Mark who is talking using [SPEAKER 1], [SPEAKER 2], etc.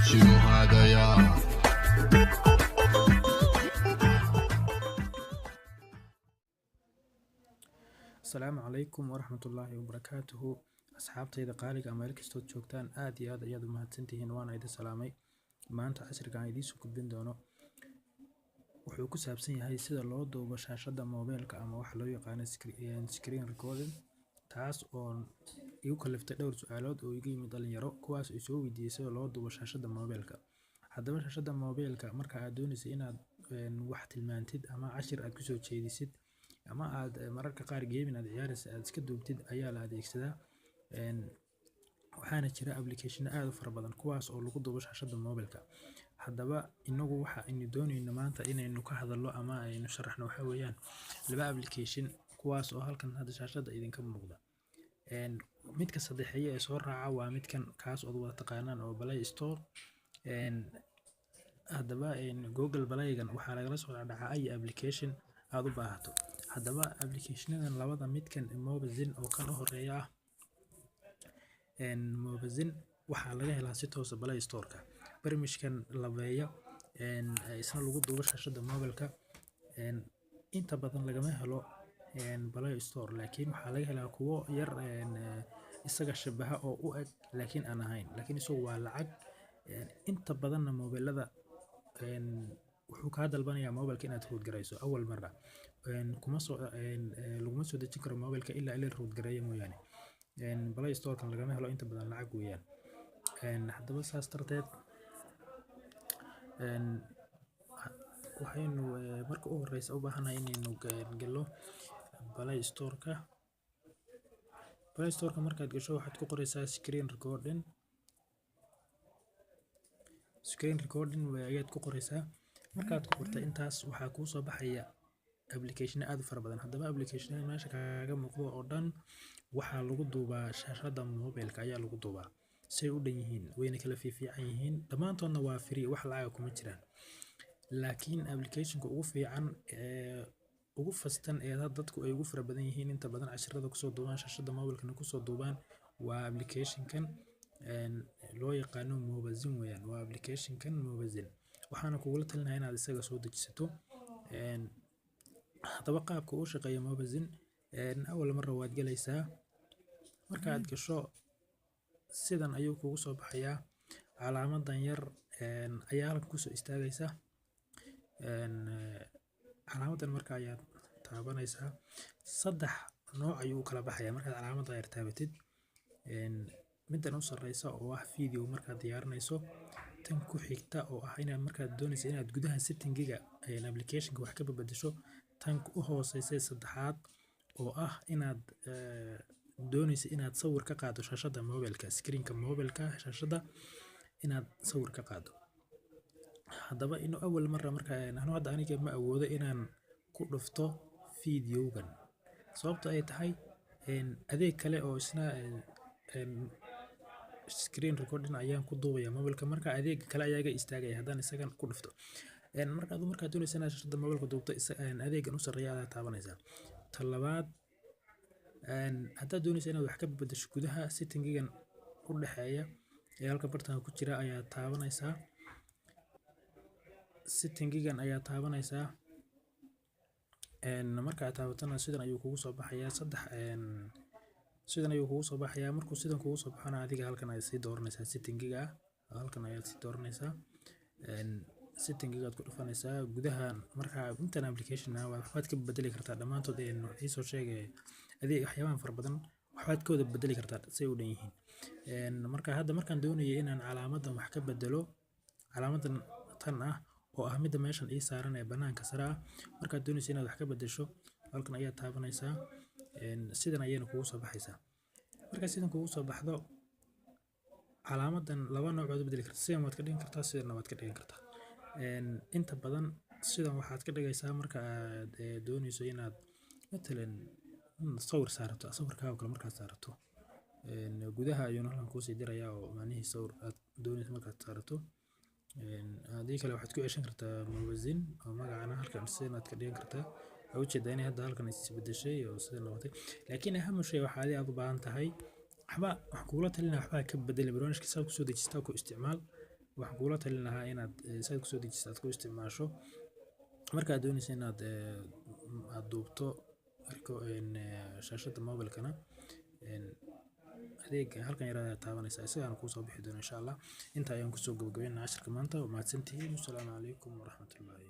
[SPEAKER 1] شنو هذا يا
[SPEAKER 2] السلام عليكم ورحمة الله وبركاته. أصحابتي قالق أمير كستو joogtaan aad iyo aad ayaad u mahadsantihiin waana idin salaamay. maanta casharka aan idiin soo gudbin doono wuxuu ku saabsan yahay sida loo duubo shaashada moobilka ama waxa loo yaqaan screen recording, taas oo igu kaliftay dhowr su'aalood oo iga yimid dhalinyaro kuwaas oo soo weydiiyay sida loo duubo shaashada moobilka. haddaba shaashada moobilka marka aad doonaysid inaad wax tilmaantid ama cashir aad kusoo jeedisid ama aad mararka qaar gaming aad ciyaaraysid aad iska duubtid ayaa la adeegsadaa. waxaana jira application aad u fara badan kuwaas oo lagu duubo shaashada moobilka. haddaba inagu waxa aynu doonayno maanta inaynu ka hadalno ama aynu sharaxno waxa weeyaan laba application kuwaas oo halkan hadda shaashada idinka muuqda. midka saddexeeye ee soo raaca waa midkan kaas oo wada taqaanaan oo Play Store. haddaba Google Play-gan waxaa lagala soo dhacaa ay application aad u baahato. haddaba applicationadan labada midkan Mobazin oo kan u horeeya ah Mobazin waxaa laga helaa si toos ah Play Store-ka. barnaamijkan labeeyo isna lagu duubo shaashada moobilka inta badan lagama helo Play Store, laakiin waxaa laga helaa kuwo yar isaga shabaha oo u eg laakiin aan ahayn, laakiin isagu waa lacag. inta badanna moobilada wuxuu ka dalbanayaa moobilka inaad root garayso awal marra laguma soo dejin karo moobilka ilaa la root gareeyo mooyaane. Play Store-kan lagama helo inta badan lacag weeyaan. haddaba saas darteed waxaynu marka u horeysa u baahanahay inaynu galno Play Store-ka. Play Store-ka markaad gasho waxaad ku qoraysaa screen recording ayaad ku qoraysaa. markaad ku qorto intaas waxaa kuu soo baxaya application aad u fara badan. haddaba application meesha kaaga muuqdo oo dhan waxaa lagu duubaa shaashada moobilka ayaa lagu duubaa. say u dhan yihiin wayna kala fiican yihiin, dhammaantoodna waa free, wax lacag kuma jiraan. laakiin application-ka ugu fiican ugu fastan ee dadku ay ugu fara badan yihiin inta badan casharada kusoo duubaan shaashada moobilkana kusoo duubaan waa application-kan loo yaqaano Mobazin weeyaan. waa application-kan Mobazin waxaana kugula talinayaa inaad isaga soo dejisato. haddaba qaabka uu shaqeeyo Mobazin awal marra waad galaysaa. marka aad gasho sidan ayuu kugu soo baxayaa calaamadan yar ayaa halkan kusoo istaagaysa. calaamadan marka ayaad taabanaysaa. saddex nooc ayuu kala baxayaa markaad calaamadda yar taabatid. middan u sarreysa oo ah video markaad diyaarinayso, tan ku xigta oo ah inaad markaad doonayso inaad gudaha setting-ga application-ka wax ka bedesho, tan u hooseysa saddexaad oo ah inaad doonayso inaad sawir ka qaado shaashada moobilka, screen-ka moobilka shaashada inaad sawir ka qaado. haddaba inuu awal marra marka hadda aniga ma awoodo inaan ku dhufto video-gan sababtoo ay tahay adeeg kale oo isna screen recording ayaan ku duubaya moobilka. marka adeeg kale ayaa iga istaagaya haddaan isagan ku dhufto. markaad doonayso inaad shaashada moobilka duubto adeegan u sarreeya ayaa taabanaysaa. talabaad haddaad doonayso inaad wax ka bedesho gudaha setting-gan u dhaxeeya ee halka bartanka ku jira ayaa taabanaysaa. setting-gan ayaa taabanaysaa. marka aad taabatana sidan ayuu kugu soo baxayaa sidan ayuu kugu soo baxayaa. markuu sidan kugu soo baxana adiga halkan ayaad sii dooranaysaa setting-ga halkan ayaad sii dooranaysaa. setting-ga aad ku dhufanaysaa gudaha. marka intan application waxaad ka bedeli kartaa dhammaantood waxay soo sheegay adeeg waxyaabahan fara badan waxaad ka wada bedeli kartaa say u dhan yihiin. marka hadda markaan doonayay inaan calaamadan wax ka bedelo, calaamadan tan ah oo ah midda meeshan ii saaran ee banaanka sare ah, markaad doonayso inaad wax ka bedesho halkan ayaad taabanaysaa. sidan ayayna kugu soo baxaysaa. marka sidan kugu soo baxdo calaamadan laba nooc waad bedeli kartaa, sidan waad ka dhigin kartaa, sidan waad ka dhigin kartaa. inta badan sidan waxaad ka dhigaysaa marka aad doonayso inaad matalan sawir saarato, sawirkaaga kale markaad saarato gudaha ayuu halkan kuu sii dirayaa oo macnihiisa sawir aad doonayso markaad saarato. hadii kale waxaad ku ceshan kartaa Mobazin oo magacana halkan sidan aad ka dhigan kartaa. ujeedaa inay hadda halkan is bedeshay oo sidan noqotay, laakiin aham shay waxa aad u baahan tahay waxaan kugula talin lahaa waxba ka bedeli barnaamijka saad kusoo dejistaa ku isticmaal. Waxaan kugula talin lahaa inaad saad kusoo dejistaa aad ku isticmaasho markaad doonayso inaad aad duubto shaashada mobilkana adeega halkan yar ayaa taabanaysaa isagaan kuu soo bixi doona insha Allah. Inta ayaan kusoo gabagabeynaa casharka maanta. Waa mahadsantihiin. Assalaamu calaykum waraxmatullaahi